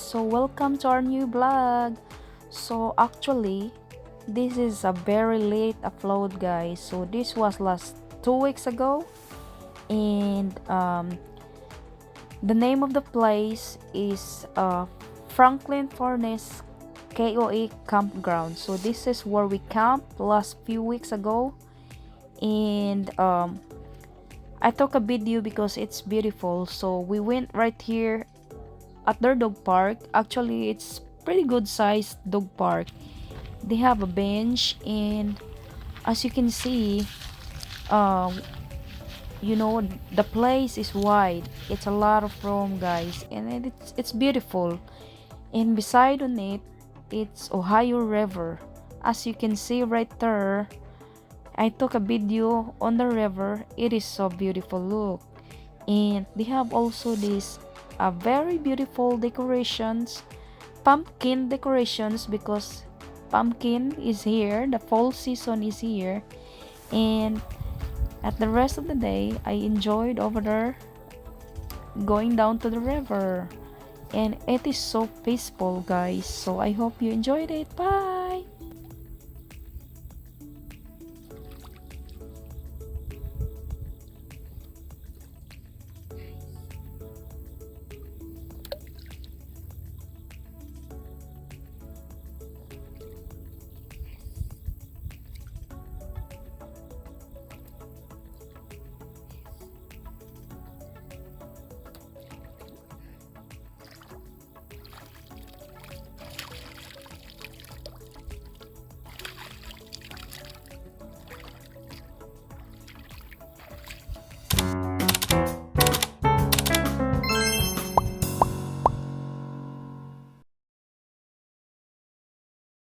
so welcome to our new vlog. So actually this is a very late upload, guys. So this was last 2 weeks ago, and the name of the place is Franklin Furnace KOA Campground. So this is where we camped last few weeks ago, and I took a video because it's beautiful. So we went right here at their dog park. Actually, it's pretty good sized dog park. They have a bench, and as you can see, um the place is wide. It's a lot of room, guys, and it's beautiful. And beside on it, it's Ohio River. As you can see right there, I took a video on the river. It is so beautiful, look. And they have also this very beautiful decorations, pumpkin decorations, because pumpkin is here, the fall season is here. And at the rest of the day, I enjoyed over there going down to the river, and it is so peaceful, guys. So I hope you enjoyed it. Bye.